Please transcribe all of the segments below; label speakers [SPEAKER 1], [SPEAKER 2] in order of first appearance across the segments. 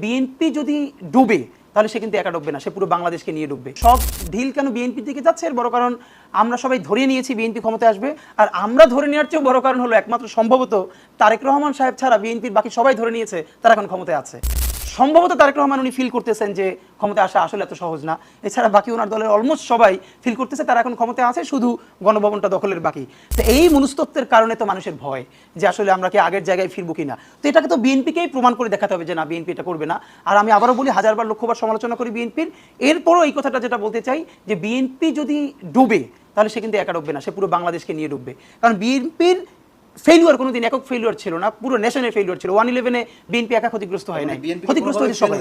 [SPEAKER 1] BNP যদি ডুবে তাহলে সে কিন্তু একা ডুববে না, সে পুরো বাংলাদেশকে নিয়ে ডুববে। সব ঢিল কেন বিএনপির দিকে যাচ্ছে এর বড় কারণ আমরা সবাই ধরে নিয়েছি বিএনপি ক্ষমতায় আসবে, আর আমরা ধরে নেওয়ার চেয়েও বড় কারণ হলো একমাত্র সম্ভবত তারেক রহমান সাহেব ছাড়া বিএনপির বাকি সবাই ধরে নিয়েছে তারা এখন ক্ষমতায় আছে। সম্ভবত তারেক রহমান উনি ফিল করতেছেন যে ক্ষমতায় আসা আসলে এত সহজ না, এছাড়া বাকি ওনার দলের অলমোস্ট সবাই ফিল করতেছে তারা এখন ক্ষমতায় আছে, শুধু গণভবনটা দখলের বাকি। তো এই মনস্তত্ত্বের কারণে তো মানুষের ভয় যে আসলে আমরা কি আগের জায়গায় ফিরবো কিনা। তো এটাকে তো বিএনপিকেই প্রমাণ করে দেখাতে হবে যে না, বিএনপি এটা করবে না। আর আমি আবারও বলি, হাজারবার লক্ষবার সমালোচনা করি বিএনপির, এরপরও এই কথাটা যেটা বলতে চাই যে বিএনপি যদি ডুবে তাহলে সে কিন্তু একা ডুববে না, সে পুরো বাংলাদেশকে নিয়ে ডুববে। কারণ বিএনপির ফেলিওর কোনোদিন একক ফেলিওর ছিল না, পুরো নেশনের ফেলিওর ছিল। 1/11-এ বিএনপি একা ক্ষতিগ্রস্ত হয় নাই, ক্ষতিগ্রস্ত হয়েছে সবাই।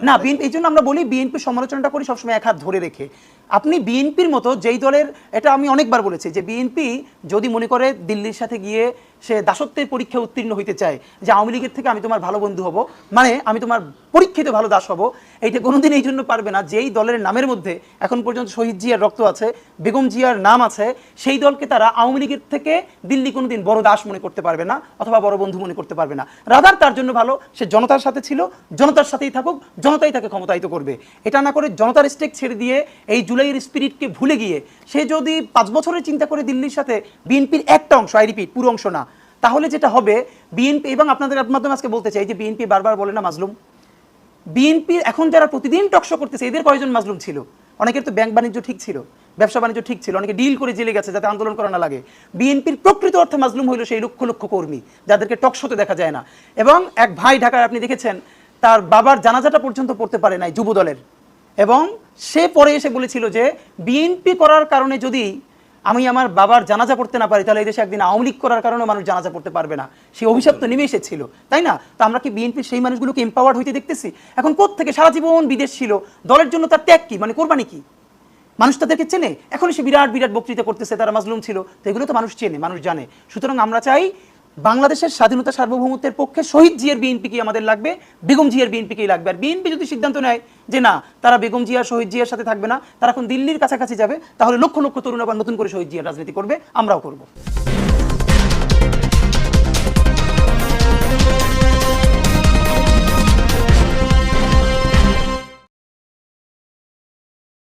[SPEAKER 1] না, বিএনপি, এই জন্য আমরা বলি বিএনপির সমালোচনাটা করি সবসময় এক হাত ধরে রেখে। আপনি বিএনপির মতো যেই দলের, এটা আমি অনেকবার বলেছি যে বিএনপি যদি মনে করে দিল্লির সাথে গিয়ে সে দাসত্বের পরীক্ষা উত্তীর্ণ হইতে চায় যে আওয়ামী লীগের থেকে আমি তোমার ভালো বন্ধু হব, মানে আমি তোমার পরীক্ষিত ভালো দাস হব, এইটা কোনোদিন এই জন্য পারবে না যেই দলের নামের মধ্যে এখন পর্যন্ত শহীদ জিয়ার রক্ত আছে, বেগম জিয়ার নাম আছে, সেই দলকে তারা আওয়ামী লীগের থেকে দিল্লি কোনোদিন বড় দাস মনে করতে পারবে না অথবা বড় বন্ধু মনে করতে পারবে না। রাদার তার জন্য ভালো সে জনতার সাথে ছিল, জনতার সাথেই থাকুক, জনতাই তাকে ক্ষমতায়িত করবে। এটা না করে জনতার স্টেক ছেড়ে দিয়ে এই জুলাইয়ের স্পিরিটকে ভুলে গিয়ে সে যদি 5 বছরের চিন্তা করে দিল্লির সাথে বিএনপির একটা অংশ, আই রিপিট পুরো অংশ না, তাহলে যেটা হবে বিএনপি, এবং আপনাদের মাধ্যমে আজকে বলতে চাই যে বিএনপি বারবার বলে না মাজলুম, বিএনপির এখন যারা প্রতিদিন টকশো করতেছে এদের কয়জন মাজলুম ছিল? অনেকের তো ব্যাংক বাণিজ্য ঠিক ছিল, ব্যবসা বাণিজ্য ঠিক ছিল, অনেকে ডিল করে জেলে গেছে যাতে আন্দোলন করা না লাগে। বিএনপির প্রকৃত অর্থে মাজলুম হইল সেই লক্ষ লক্ষ কর্মী যাদেরকে টকশোতে দেখা যায় না। এবং এক ভাই ঢাকায় আপনি দেখেছেন তার বাবার জানাজাটা পর্যন্ত পড়তে পারে নাই যুব দলের, এবং সে পরে এসে বলেছিল যে বিএনপি করার কারণে যদি আমি আমার বাবার জানাজা পড়তে না পারি তাহলে এই দেশে একদিন আওয়ামী লীগ করার কারণে মানুষ জানাজা পড়তে পারবে না। সেই অভিশাপ তো নেমে এসেছিল, তাই না? তো আমরা কি বিএনপির সেই মানুষগুলোকে এম্পাওয়ার্ড হইতে দেখতেছি? এখন কোত্থেকে সারা জীবন বিদেশ ছিল, দলের জন্য তার ত্যাগ কি, মানে কোরবানি কি? মানুষ তাদেরকে চেনে, এখন সে বিরাট বিরাট বক্তৃতা করতেছে তারা মাজলুম ছিল, তো এগুলো তো মানুষ চেনে, মানুষ জানে। সুতরাং আমরা চাই বাংলাদেশের স্বাধীনতা সার্বভৌমত্বের পক্ষে শহীদ জিয়ার বিএনপিকে আমাদের লাগবে, বেগম জিয়ার বিএনপিকেই লাগবে। আর বিএনপি যদি সিদ্ধান্ত নেয় যে না তারা বেগম জিয়া শহীদ জিয়ার সাথে থাকবে না, তারা এখন দিল্লির কাছাকাছি যাবে, তাহলে লক্ষ লক্ষ তরুণ আবার নতুন করে শহীদ জিয়ার রাজনীতি করবে, আমরাও করব।